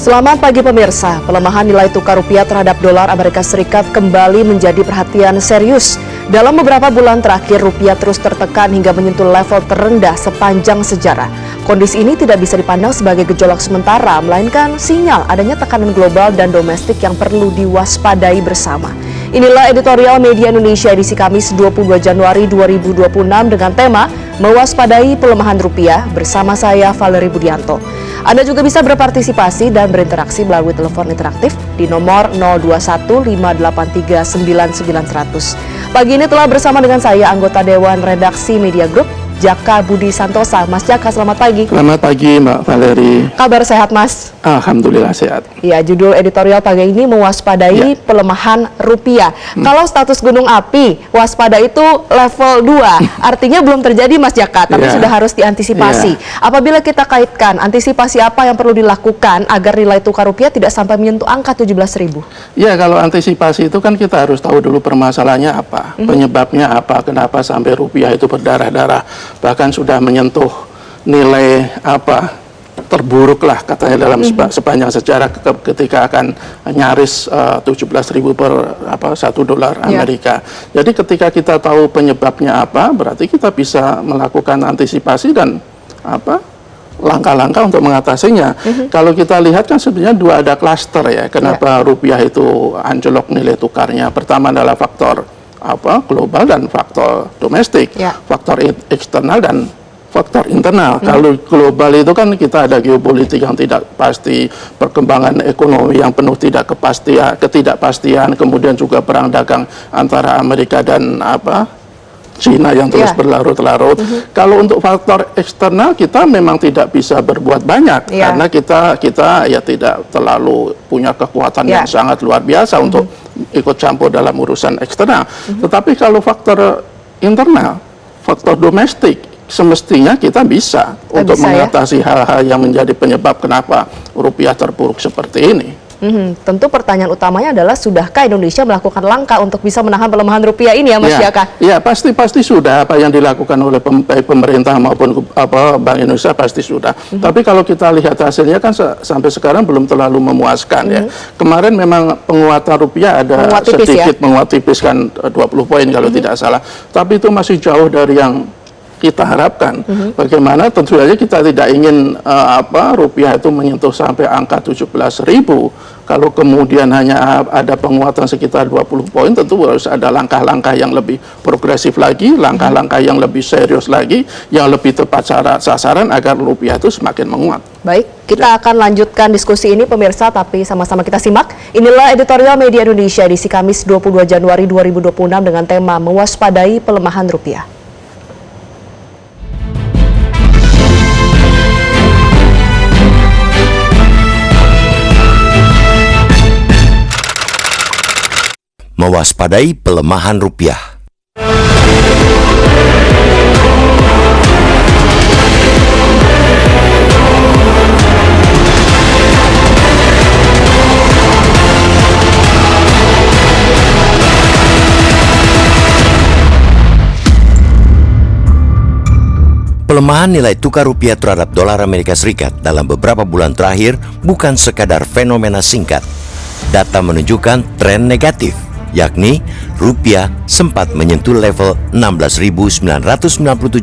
Selamat pagi pemirsa, pelemahan nilai tukar rupiah terhadap dolar Amerika Serikat kembali menjadi perhatian serius. Dalam beberapa bulan terakhir, rupiah terus tertekan hingga menyentuh level terendah sepanjang sejarah. Kondisi ini tidak bisa dipandang sebagai gejolak sementara, melainkan sinyal adanya tekanan global dan domestik yang perlu diwaspadai bersama. Inilah editorial Media Indonesia edisi Kamis 22 Januari 2026 dengan tema Mewaspadai Pelemahan Rupiah bersama saya Valerie Budianto. Anda juga bisa berpartisipasi dan berinteraksi melalui telepon interaktif di nomor 021-583-99100. Pagi ini telah bersama dengan saya anggota Dewan Redaksi Media Group, Jaka Budi Santosa. Mas Jaka, selamat pagi. Selamat pagi Mbak Valerie. Kabar sehat Mas? Alhamdulillah sehat. Ya, judul editorial pagi ini mewaspadai pelemahan rupiah. Kalau status gunung api, waspada itu level 2. Artinya belum terjadi Mas Jaka, tapi sudah harus diantisipasi. Apabila kita kaitkan, antisipasi apa yang perlu dilakukan agar nilai tukar rupiah tidak sampai menyentuh angka 17.000? Ya, kalau antisipasi itu kan kita harus tahu dulu permasalahannya apa, penyebabnya apa, kenapa sampai rupiah itu berdarah-darah. Bahkan sudah menyentuh nilai terburuk lah katanya dalam sepanjang sejarah ketika akan nyaris 17.000 per $1 Amerika. Jadi ketika kita tahu penyebabnya apa, berarti kita bisa melakukan antisipasi dan langkah-langkah untuk mengatasinya. Kalau kita lihat kan sebenarnya ada klaster ya, kenapa rupiah itu anjlok nilai tukarnya. Pertama adalah faktor global dan faktor domestik, faktor eksternal dan faktor internal. Kalau global itu kan kita ada geopolitik yang tidak pasti, perkembangan ekonomi yang penuh ketidakpastian, kemudian juga perang dagang antara Amerika dan Cina yang terus berlarut-larut. Kalau untuk faktor eksternal kita memang tidak bisa berbuat banyak karena kita ya tidak terlalu punya kekuatan yang sangat luar biasa untuk ikut campur dalam urusan eksternal. Tetapi kalau faktor internal, faktor domestik, semestinya kita bisa untuk mengatasi hal-hal yang menjadi penyebab kenapa rupiah terpuruk seperti ini. Tentu pertanyaan utamanya adalah sudahkah Indonesia melakukan langkah untuk bisa menahan pelemahan rupiah ini ya Mas Jaka? Ya, pasti sudah. Apa yang dilakukan oleh pemerintah maupun Bank Indonesia pasti sudah. Tapi kalau kita lihat hasilnya kan sampai sekarang belum terlalu memuaskan ya. Kemarin memang penguatan rupiah ada sedikit menguat tipis kan 20 poin kalau tidak salah. Tapi itu masih jauh dari yang kita harapkan. Bagaimana tentu saja kita tidak ingin rupiah itu menyentuh sampai angka 17.000. Kalau kemudian hanya ada penguatan sekitar 20 poin, tentu harus ada langkah-langkah yang lebih progresif lagi, langkah-langkah yang lebih serius lagi, yang lebih tepat sasaran agar rupiah itu semakin menguat. Baik, kita akan lanjutkan diskusi ini pemirsa, tapi sama-sama kita simak. Inilah editorial Media Indonesia edisi Kamis 22 Januari 2026 dengan tema Mewaspadai Pelemahan Rupiah. Mewaspadai pelemahan rupiah. Pelemahan nilai tukar rupiah terhadap dolar Amerika Serikat dalam beberapa bulan terakhir bukan sekadar fenomena singkat. Data menunjukkan tren negatif, yakni rupiah sempat menyentuh level 16.997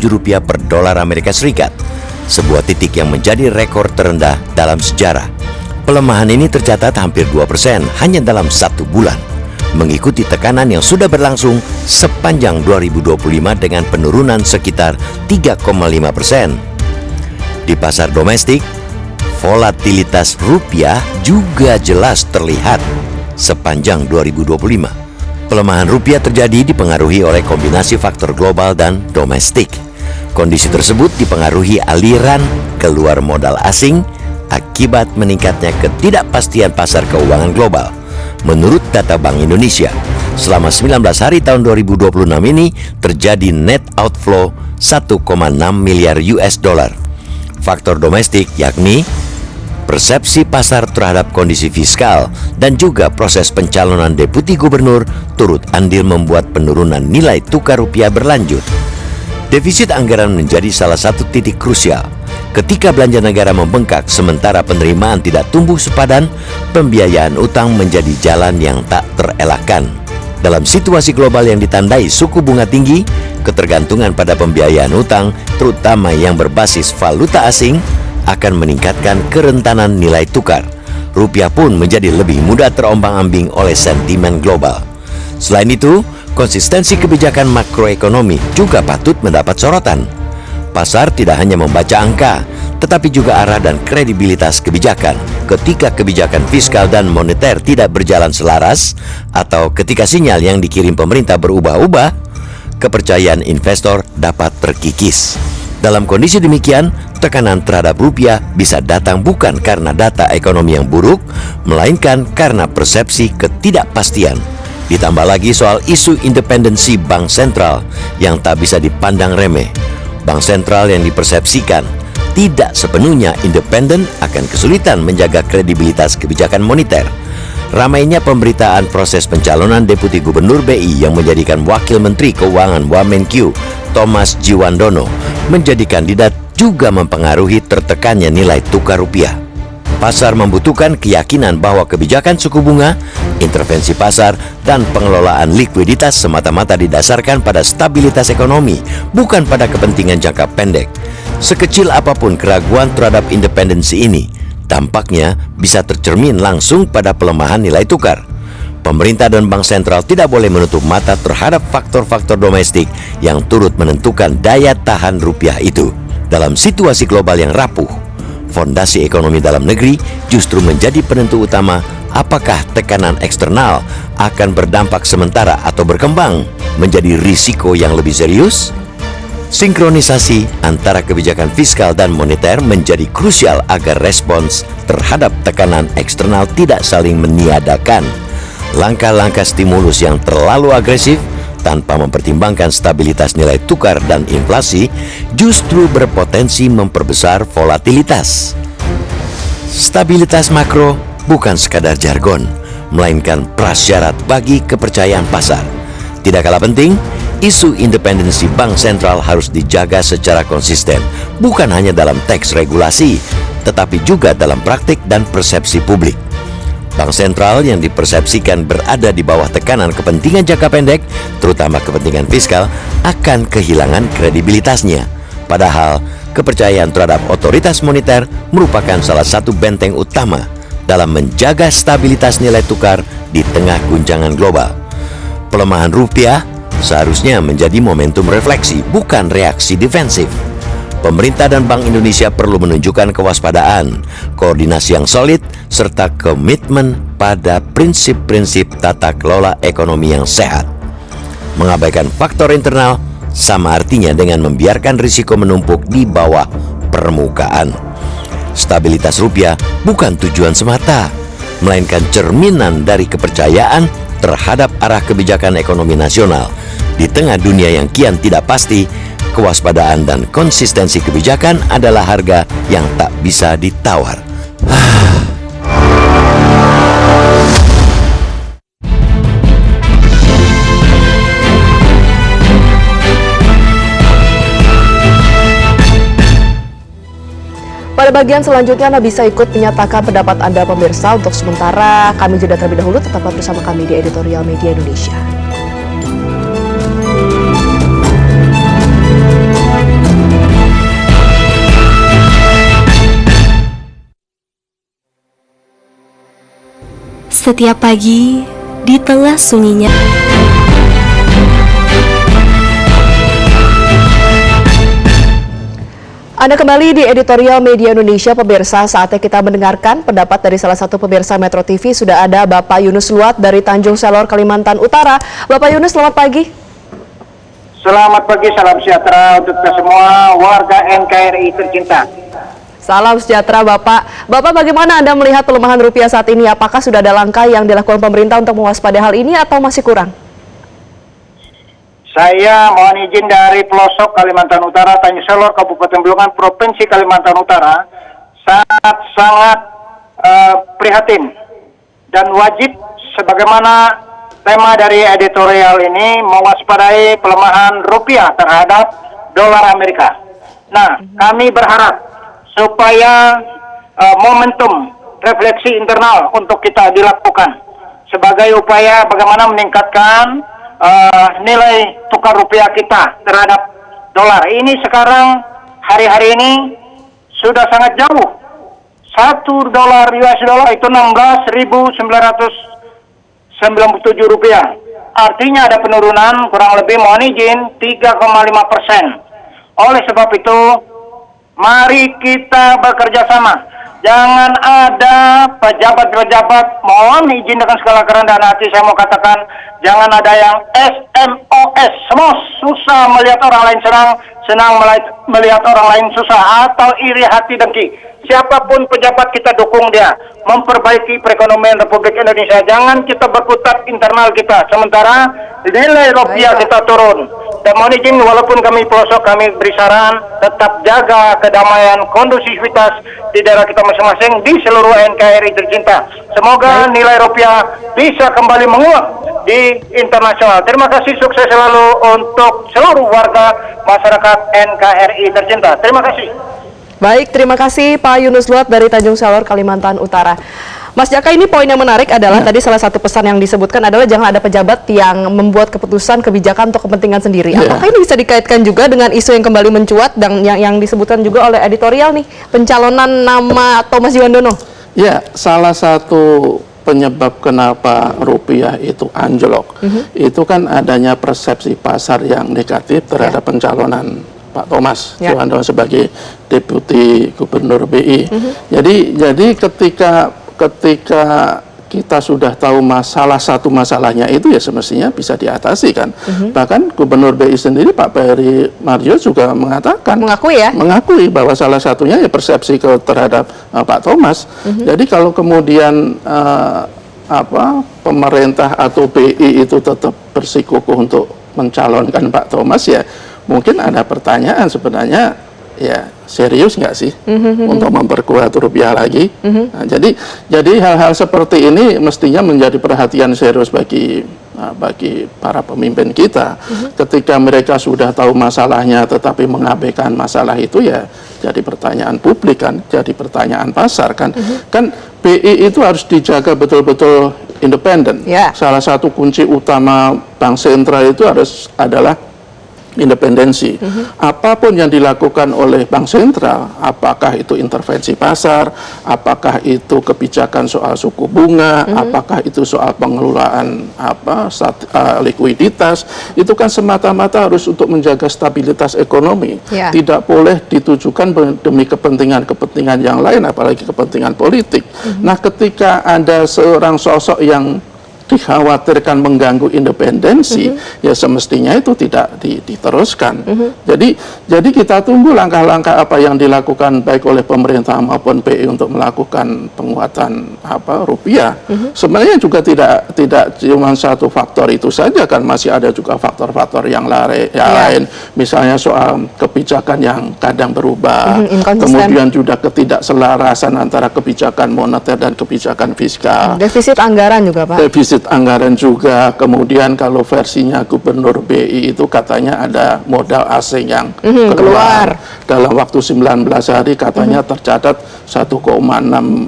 rupiah per dolar Amerika Serikat, sebuah titik yang menjadi rekor terendah dalam sejarah. Pelemahan ini tercatat hampir 2% hanya dalam 1 bulan, mengikuti tekanan yang sudah berlangsung sepanjang 2025 dengan penurunan sekitar 3,5%. Di pasar domestik, volatilitas rupiah juga jelas terlihat. Sepanjang 2025, pelemahan rupiah terjadi dipengaruhi oleh kombinasi faktor global dan domestik. Kondisi tersebut dipengaruhi aliran keluar modal asing akibat meningkatnya ketidakpastian pasar keuangan global. Menurut data Bank Indonesia, selama 19 hari tahun 2026 ini terjadi net outflow 1,6 miliar US dollar. Faktor domestik yakni persepsi pasar terhadap kondisi fiskal dan juga proses pencalonan deputi gubernur turut andil membuat penurunan nilai tukar rupiah berlanjut. Defisit anggaran menjadi salah satu titik krusial. Ketika belanja negara membengkak sementara penerimaan tidak tumbuh sepadan, pembiayaan utang menjadi jalan yang tak terelakkan. Dalam situasi global yang ditandai suku bunga tinggi, ketergantungan pada pembiayaan utang, terutama yang berbasis valuta asing, akan meningkatkan kerentanan nilai tukar. Rupiah pun menjadi lebih mudah terombang-ambing oleh sentimen global. Selain itu, konsistensi kebijakan makroekonomi juga patut mendapat sorotan. Pasar tidak hanya membaca angka, tetapi juga arah dan kredibilitas kebijakan. Ketika kebijakan fiskal dan moneter tidak berjalan selaras, atau ketika sinyal yang dikirim pemerintah berubah-ubah, kepercayaan investor dapat terkikis. Dalam kondisi demikian, tekanan terhadap rupiah bisa datang bukan karena data ekonomi yang buruk, melainkan karena persepsi ketidakpastian. Ditambah lagi soal isu independensi bank sentral yang tak bisa dipandang remeh. Bank sentral yang dipersepsikan tidak sepenuhnya independen akan kesulitan menjaga kredibilitas kebijakan moneter. Ramainya pemberitaan proses pencalonan Deputi Gubernur BI yang menjadikan Wakil Menteri Keuangan Wamenkyu Thomas Jiwandono menjadi kandidat juga mempengaruhi tertekannya nilai tukar rupiah. Pasar membutuhkan keyakinan bahwa kebijakan suku bunga, intervensi pasar, dan pengelolaan likuiditas semata-mata didasarkan pada stabilitas ekonomi, bukan pada kepentingan jangka pendek. Sekecil apapun keraguan terhadap independensi ini, dampaknya bisa tercermin langsung pada pelemahan nilai tukar. Pemerintah dan bank sentral tidak boleh menutup mata terhadap faktor-faktor domestik yang turut menentukan daya tahan rupiah itu. Dalam situasi global yang rapuh, fondasi ekonomi dalam negeri justru menjadi penentu utama apakah tekanan eksternal akan berdampak sementara atau berkembang menjadi risiko yang lebih serius. Sinkronisasi antara kebijakan fiskal dan moneter menjadi krusial agar respons terhadap tekanan eksternal tidak saling meniadakan. Langkah-langkah stimulus yang terlalu agresif tanpa mempertimbangkan stabilitas nilai tukar dan inflasi justru berpotensi memperbesar volatilitas. Stabilitas makro bukan sekadar jargon, melainkan prasyarat bagi kepercayaan pasar. Tidak kalah penting, isu independensi bank sentral harus dijaga secara konsisten, bukan hanya dalam teks regulasi, tetapi juga dalam praktik dan persepsi publik. Bank sentral yang dipersepsikan berada di bawah tekanan kepentingan jangka pendek, terutama kepentingan fiskal, akan kehilangan kredibilitasnya. Padahal, kepercayaan terhadap otoritas moneter merupakan salah satu benteng utama dalam menjaga stabilitas nilai tukar di tengah guncangan global. Pelemahan rupiah seharusnya menjadi momentum refleksi, bukan reaksi defensif. Pemerintah dan Bank Indonesia perlu menunjukkan kewaspadaan, koordinasi yang solid, serta komitmen pada prinsip-prinsip tata kelola ekonomi yang sehat. Mengabaikan faktor internal sama artinya dengan membiarkan risiko menumpuk di bawah permukaan. Stabilitas rupiah bukan tujuan semata, melainkan cerminan dari kepercayaan terhadap arah kebijakan ekonomi nasional. Di tengah dunia yang kian tidak pasti, kewaspadaan dan konsistensi kebijakan adalah harga yang tak bisa ditawar. Pada bagian selanjutnya Anda bisa ikut menyatakan pendapat Anda pemirsa. Untuk sementara kami jeda terlebih dahulu, tetaplah bersama kami di Editorial Media Indonesia. Setiap pagi, di tengah sunyinya Anda kembali di Editorial Media Indonesia, pemirsa. Saatnya kita mendengarkan pendapat dari salah satu pemirsa Metro TV. Sudah ada Bapak Yunus Luat dari Tanjung Selor, Kalimantan Utara. Bapak Yunus, selamat pagi. Selamat pagi, salam sejahtera untuk kita semua warga NKRI tercinta. Salam sejahtera Bapak. Bapak, bagaimana Anda melihat pelemahan rupiah saat ini? Apakah sudah ada langkah yang dilakukan pemerintah untuk mewaspadai hal ini atau masih kurang? Saya mohon izin dari pelosok Kalimantan Utara, Tanjung Selor, Kabupaten Bulungan, Provinsi Kalimantan Utara, sangat prihatin dan wajib sebagaimana tema dari editorial ini mewaspadai pelemahan rupiah terhadap dolar Amerika. Nah, kami berharap supaya momentum refleksi internal untuk kita dilakukan sebagai upaya bagaimana meningkatkan nilai tukar rupiah kita terhadap dolar. Ini sekarang hari-hari ini sudah sangat jauh. 1 dolar US dollar itu 16.997 rupiah. Artinya ada penurunan kurang lebih, mohon izin, 3,5%. Oleh sebab itu, mari kita bekerja sama. Jangan ada pejabat-pejabat, mohon izin dengan segala kerendahan hati saya mau katakan, jangan ada yang SMOS, semua susah melihat orang lain senang melihat orang lain susah, atau iri hati dengki. Siapapun pejabat kita dukung dia memperbaiki perekonomian Republik Indonesia. Jangan kita berkutat internal kita, sementara nilai rupiah kita turun. Dan mohon izin, walaupun kami pelosok, kami beri saran tetap jaga kedamaian, kondusivitas di daerah kita masing-masing di seluruh NKRI tercinta. Semoga nilai rupiah bisa kembali menguat di internasional. Terima kasih, sukses selalu untuk seluruh warga masyarakat NKRI tercinta. Terima kasih. Baik, terima kasih Pak Yunus Luat dari Tanjung Salor, Kalimantan Utara. Mas Jaka, ini poin yang menarik adalah tadi salah satu pesan yang disebutkan adalah jangan ada pejabat yang membuat keputusan kebijakan untuk kepentingan sendiri. Apakah ini bisa dikaitkan juga dengan isu yang kembali mencuat dan yang disebutkan juga oleh editorial nih, pencalonan nama Thomas Yuwandono? Ya, salah satu penyebab kenapa rupiah itu anjlok itu kan adanya persepsi pasar yang negatif terhadap pencalonan Pak Thomas Yuwandono sebagai Deputi Gubernur BI. Jadi ketika kita sudah tahu satu masalahnya itu ya semestinya bisa diatasi kan. Bahkan Gubernur BI sendiri Pak Peri Marjo juga mengakui bahwa salah satunya ya persepsi terhadap Pak Thomas. Jadi kalau kemudian pemerintah atau BI itu tetap bersikukuh untuk mencalonkan Pak Thomas, ya mungkin ada pertanyaan sebenarnya, ya serius nggak sih untuk memperkuat rupiah lagi? Nah, jadi hal-hal seperti ini mestinya menjadi perhatian serius bagi para pemimpin kita. Ketika mereka sudah tahu masalahnya tetapi mengabaikan masalah itu, ya jadi pertanyaan publik kan, jadi pertanyaan pasar kan. Kan BI itu harus dijaga betul-betul independen. Salah satu kunci utama bank sentral itu adalah independensi. Apapun yang dilakukan oleh bank sentral, apakah itu intervensi pasar, apakah itu kebijakan soal suku bunga, apakah itu soal pengelolaan likuiditas, itu kan semata-mata harus untuk menjaga stabilitas ekonomi. Tidak boleh ditujukan demi kepentingan-kepentingan yang lain, apalagi kepentingan politik. Nah, ketika ada seorang sosok yang dikhawatirkan mengganggu independensi, ya semestinya itu tidak diteruskan. Jadi kita tunggu langkah-langkah apa yang dilakukan baik oleh pemerintah maupun BI untuk melakukan penguatan rupiah. Sebenarnya juga tidak cuma satu faktor itu saja kan, masih ada juga faktor-faktor yang lain. Misalnya soal kebijakan yang kadang berubah, kemudian juga ketidakselarasan antara kebijakan moneter dan kebijakan fiskal. Defisit anggaran juga, Pak. Anggaran juga, kemudian kalau versinya Gubernur BI itu katanya ada modal asing yang keluar dalam waktu 19 hari, katanya tercatat 1,6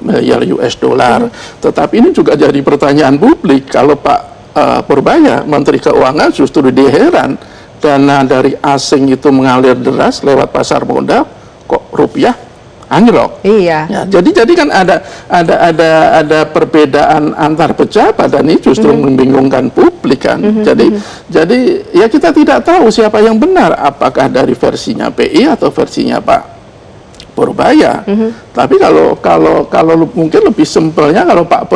miliar US dollar. Tetapi ini juga jadi pertanyaan publik, kalau Pak Purbaya, Menteri Keuangan, justru dia heran dana dari asing itu mengalir deras lewat pasar modal, kok rupiah anjlok. Ya, jadi kan ada perbedaan antar pejabat, dan ini justru membingungkan publik kan. Jadi ya kita tidak tahu siapa yang benar, apakah dari versinya BI atau versinya Pak Purbaya. Tapi kalau mungkin lebih simpelnya, kalau Pak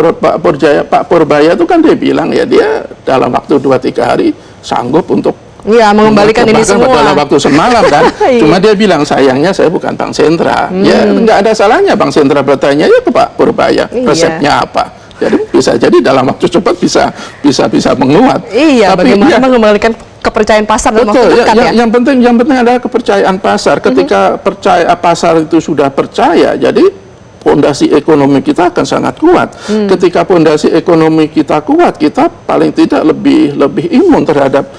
Purbaya itu kan dia bilang ya dia dalam waktu 2-3 hari sanggup untuk mengembalikan ini semua dalam waktu semalam kan. Cuma dia bilang, sayangnya saya bukan bank sentral. Ya nggak ada salahnya bank sentral bertanya ya ke Pak Purbaya, resepnya apa. Jadi bisa jadi dalam waktu cepat bisa menguat. Bagaimana mengembalikan kepercayaan pasar dalam waktu dekat ya. Yang penting adalah kepercayaan pasar. Ketika pasar itu sudah percaya, jadi pondasi ekonomi kita akan sangat kuat. Ketika pondasi ekonomi kita kuat, kita paling tidak lebih imun terhadap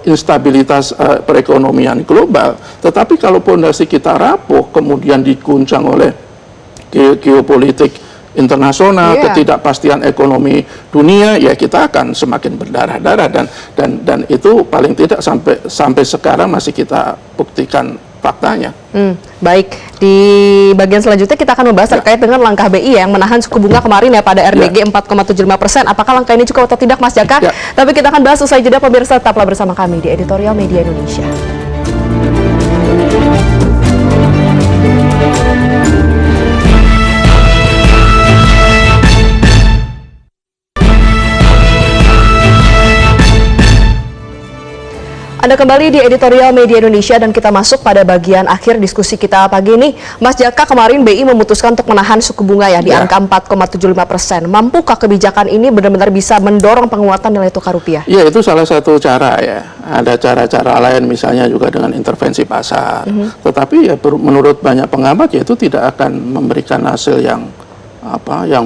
instabilitas perekonomian global. Tetapi kalau pondasi kita rapuh, kemudian diguncang oleh geopolitik internasional, ketidakpastian ekonomi dunia, ya kita akan semakin berdarah-darah, dan itu paling tidak sampai sekarang masih kita buktikan faktanya. Baik, di bagian selanjutnya kita akan membahas terkait dengan langkah BI yang menahan suku bunga kemarin ya pada RDG 4,75%. Apakah langkah ini cukup atau tidak, Mas Jaka? Tapi kita akan bahas usai jeda. Pemirsa, tetaplah bersama kami di Editorial Media Indonesia. Anda kembali di Editorial Media Indonesia dan kita masuk pada bagian akhir diskusi kita pagi ini. Mas Jaka, kemarin BI memutuskan untuk menahan suku bunga ya di angka 4,75%. Mampukah kebijakan ini benar-benar bisa mendorong penguatan nilai tukar rupiah? Ya, itu salah satu cara ya. Ada cara-cara lain misalnya juga dengan intervensi pasar. Tetapi ya menurut banyak pengamat ya itu tidak akan memberikan hasil yang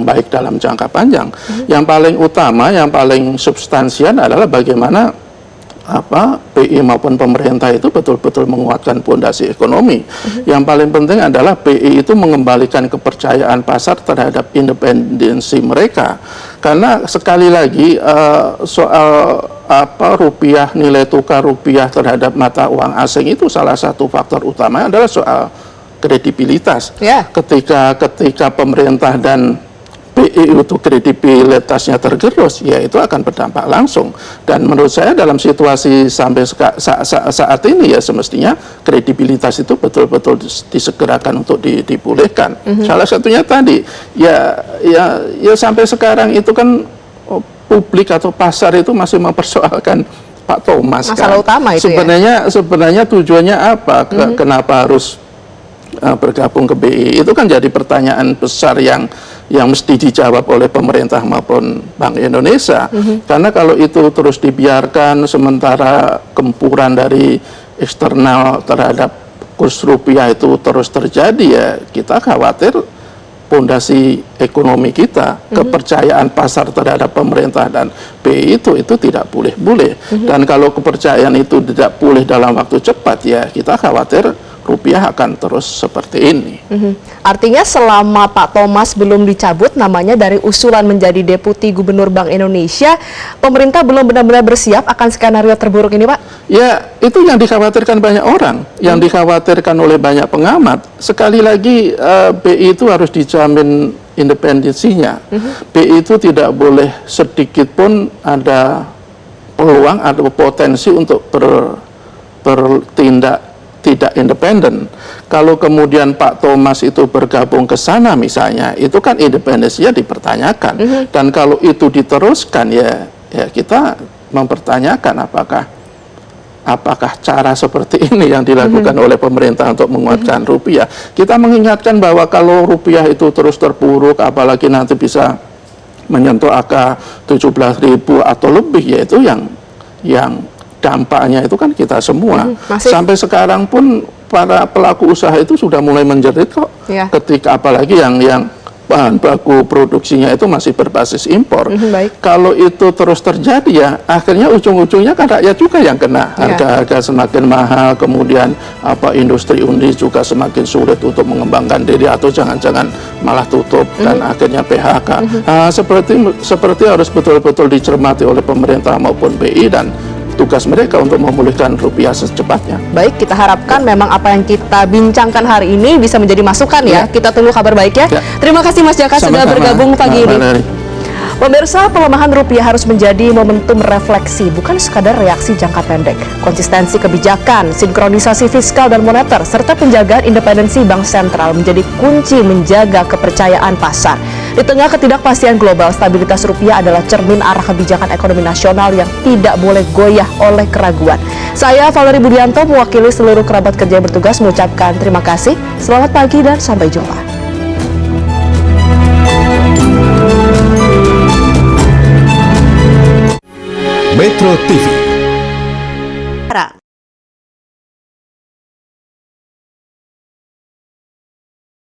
baik dalam jangka panjang. Yang paling utama, yang paling substansial adalah bagaimana BI maupun pemerintah itu betul-betul menguatkan pondasi ekonomi. Yang paling penting adalah BI itu mengembalikan kepercayaan pasar terhadap independensi mereka. Karena sekali lagi soal rupiah, nilai tukar rupiah terhadap mata uang asing itu salah satu faktor utama adalah soal kredibilitas. Ketika pemerintah dan BI itu kredibilitasnya tergerus, ya itu akan berdampak langsung. Dan menurut saya dalam situasi sampai saat ini ya semestinya kredibilitas itu betul-betul disegerakan untuk dipulihkan. Salah satunya tadi ya sampai sekarang itu kan publik atau pasar itu masih mempersoalkan Pak Thomas. Masalah utama itu sebenarnya tujuannya apa? Kenapa harus bergabung ke BI? Itu kan jadi pertanyaan besar yang mesti dijawab oleh pemerintah maupun Bank Indonesia. Karena kalau itu terus dibiarkan sementara gempuran dari eksternal terhadap kurs rupiah itu terus terjadi, ya kita khawatir pondasi ekonomi kita, kepercayaan pasar terhadap pemerintah dan BI itu tidak pulih-pulih. Dan kalau kepercayaan itu tidak pulih dalam waktu cepat, ya kita khawatir rupiah akan terus seperti ini. Artinya selama Pak Thomas belum dicabut namanya dari usulan menjadi Deputi Gubernur Bank Indonesia, pemerintah belum benar-benar bersiap akan skenario terburuk ini, Pak? Ya, itu yang dikhawatirkan banyak orang, yang dikhawatirkan oleh banyak pengamat. Sekali lagi, BI itu harus dijamin independensinya. BI itu tidak boleh sedikit pun ada peluang atau potensi untuk bertindak tidak independen. Kalau kemudian Pak Thomas itu bergabung ke sana misalnya, itu kan independensinya dipertanyakan. Dan kalau itu diteruskan, ya kita mempertanyakan apakah cara seperti ini yang dilakukan oleh pemerintah untuk menguatkan rupiah. Kita mengingatkan bahwa kalau rupiah itu terus terpuruk, apalagi nanti bisa menyentuh angka 17.000 atau lebih, yaitu yang dampaknya itu kan kita semua. Sampai sekarang pun para pelaku usaha itu sudah mulai menjerit kok. Ketika apalagi yang bahan baku produksinya itu masih berbasis impor. Kalau itu terus terjadi, ya akhirnya ujung-ujungnya kan rakyat juga yang kena. Harga-harga semakin mahal, kemudian industri juga semakin sulit untuk mengembangkan diri atau jangan-jangan malah tutup dan akhirnya PHK. Seperti harus betul-betul dicermati oleh pemerintah maupun BI dan tugas mereka untuk memulihkan rupiah secepatnya. Baik, kita harapkan memang apa yang kita bincangkan hari ini bisa menjadi masukan ya. Kita tunggu kabar baik ya. Terima kasih Mas Jaka sudah bergabung pagi ini. Pemirsa, pelemahan rupiah harus menjadi momentum refleksi, bukan sekadar reaksi jangka pendek. Konsistensi kebijakan, sinkronisasi fiskal dan moneter, serta penjagaan independensi bank sentral menjadi kunci menjaga kepercayaan pasar. Di tengah ketidakpastian global, stabilitas rupiah adalah cermin arah kebijakan ekonomi nasional yang tidak boleh goyah oleh keraguan. Saya Valerie Budianto mewakili seluruh kerabat kerja yang bertugas mengucapkan terima kasih, selamat pagi dan sampai jumpa.